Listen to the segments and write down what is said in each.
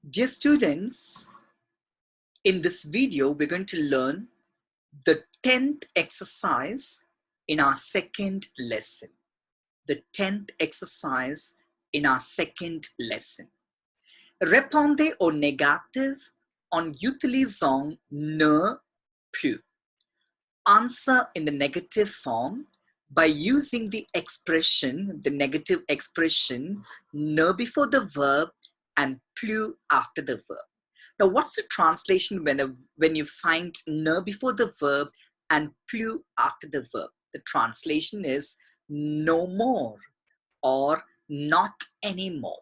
Dear students, in this video, we're going to learn the 10th exercise in our second lesson. The 10th exercise in our second lesson. Répondez au négatif en utilisant ne plus. Answer in the negative form by using the negative expression ne before the verb and plus after the verb. Now, what's the translation when you find ne before the verb and plus after the verb? The translation is no more or not anymore.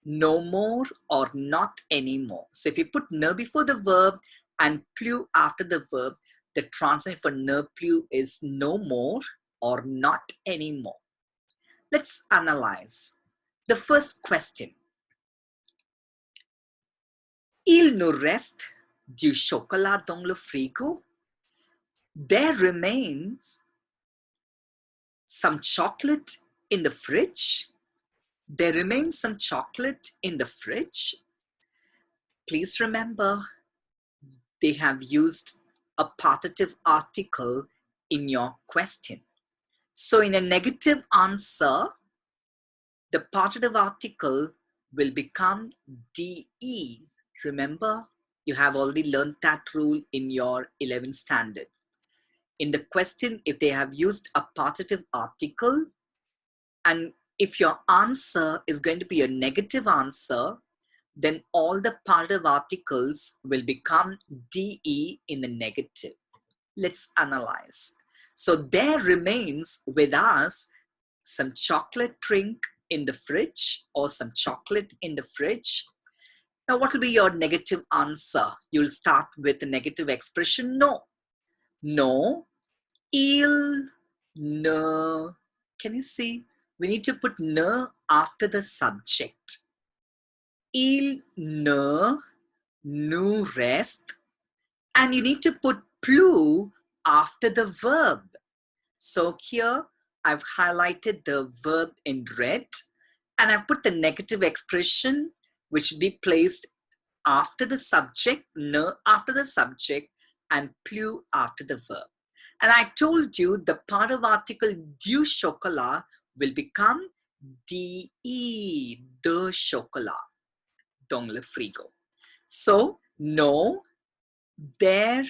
No more or not anymore. So if you put ne before the verb and plus after the verb, the translation for ne plus is no more or not anymore. Let's analyze. The first question. Il nous reste du chocolat dans le frigo. There remains some chocolate in the fridge. There remains some chocolate in the fridge. Please remember, they have used a partitive article in your question. So in a negative answer, the partitive article will become DE. Remember, you have already learned that rule in your 11th standard. In the question, if they have used a partitive article, and if your answer is going to be a negative answer, then all the partitive articles will become DE in the negative. Let's analyze. So there remains with us some chocolate drink in the fridge or some chocolate in the fridge. Now, what will be your negative answer? You'll start with the negative expression no. No, il ne. Can you see? We need to put ne after the subject. Il ne nous reste. And you need to put plus after the verb. So here I've highlighted the verb in red and I've put the negative expression which should be placed after the subject, ne after the subject and plus after the verb. And I told you the part of article du chocolat will become DE, de chocolat, dans le frigo. So, no, there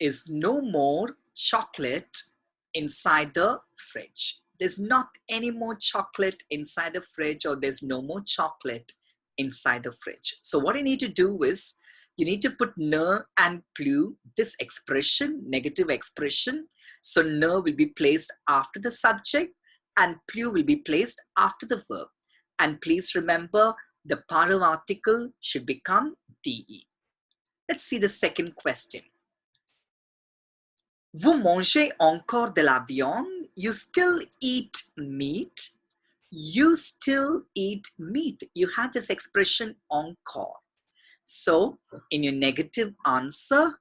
is no more chocolate inside the fridge. There's not any more chocolate inside the fridge, or there's no more chocolate inside the fridge. So what you need to do is you need to put ne and plus, this expression, negative expression. So ne will be placed after the subject and plus will be placed after the verb. And please remember the part of article should become DE. Let's see the second question. Vous mangez encore de la viande? You still eat meat? You still eat meat. You have this expression encore. So in your negative answer,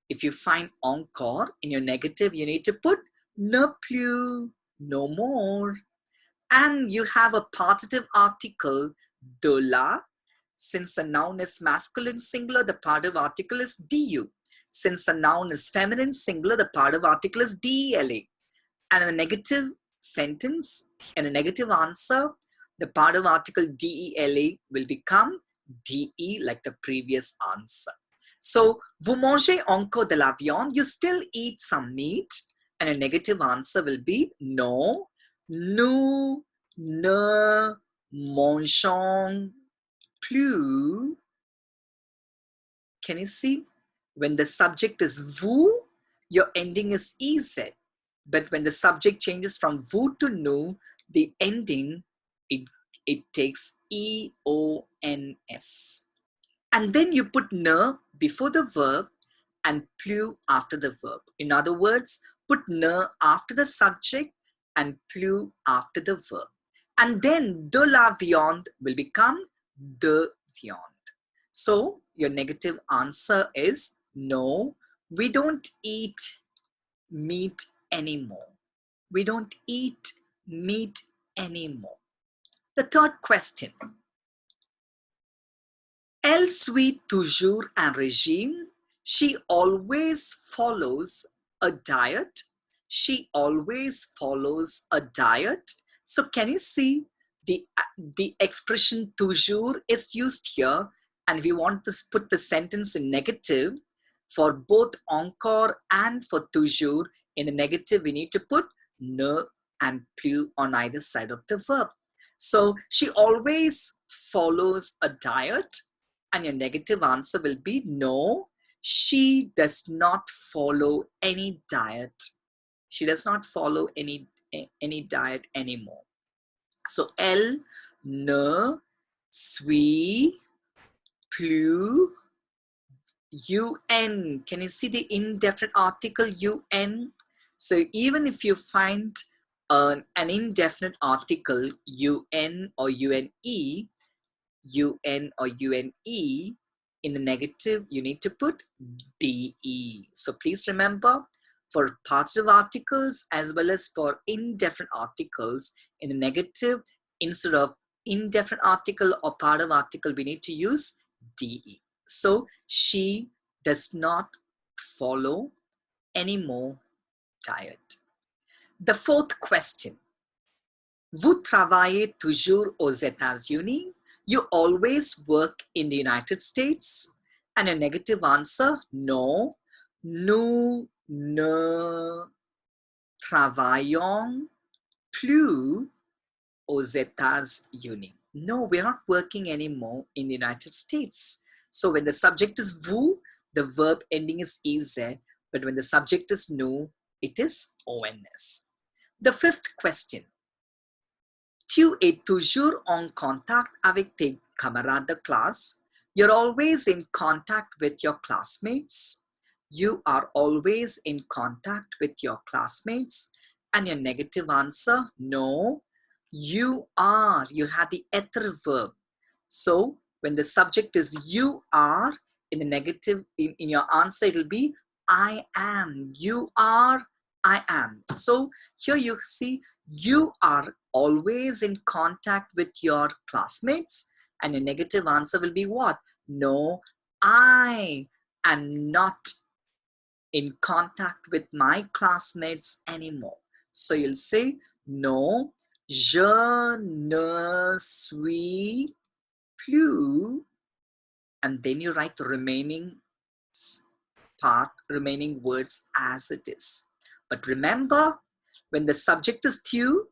if you find encore in your negative, you need to put ne plus, no more. And you have a partitive article, de la. Since the noun is masculine singular, the partitive article is du. Since the noun is feminine singular, the partitive article is dela. And in a negative sentence, in a negative answer, the partitive article dela will become de like the previous answer. So, vous mangez encore de la viande? You still eat some meat? And a negative answer will be no, nous ne mangeons plus. Can you see? When the subject is vous, your ending is ez. But when the subject changes from vous to nous, the ending, it takes eons. And then you put ne before the verb and plus after the verb. In other words, put ne after the subject and plus after the verb. And then de la viande will become de viande. So your negative answer is no, we don't eat meat anymore. We don't eat meat anymore. The third question. Elle suit toujours un régime. She always follows a diet. She always follows a diet. So can you see the expression toujours is used here? And if you want to put the sentence in negative, for both encore and for toujours, in the negative, we need to put ne and plus on either side of the verb. So she always follows a diet, and your negative answer will be no, she does not follow any diet. She does not follow any diet anymore. So elle ne suit plus un. Can you see the indefinite article un? So even if you find an indefinite article un or une, in the negative, you need to put de. So please remember, for positive articles as well as for indefinite articles, in the negative, instead of indefinite article or part of article, we need to use de. So she does not follow any more diet. The fourth question. Vous travaillez toujours aux États-Unis? You always work in the United States? And a negative answer, no. Nous ne travaillons plus aux États-Unis. No, we're not working anymore in the United States. So when the subject is vous, the verb ending is ez, but when the subject is nous, it is ons. The fifth question. Tu es toujours en contact avec tes camarades de classe? You're always in contact with your classmates. You are always in contact with your classmates. And your negative answer, no. You are. You have the être verb. So when the subject is you are, in the negative, in your answer, it'll be I am. You are, I am. So here you see, you are always in contact with your classmates, and your negative answer will be what? No, I am not in contact with my classmates anymore. So you'll say, no, je ne suis plus, and then you write the remaining part, remaining words as it is. But remember, when the subject is tu,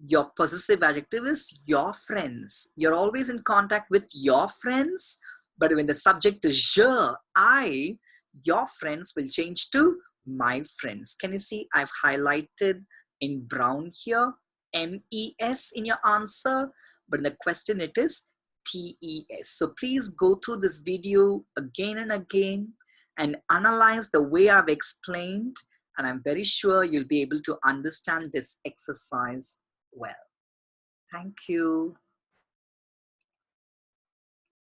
your possessive adjective is your friends. You're always in contact with your friends. But when the subject is je, I, your friends will change to my friends. Can you see I've highlighted in brown here, MES in your answer, but in the question it is TES. So please go through this video again and again and analyze the way I've explained, and I'm very sure you'll be able to understand this exercise well. Thank you.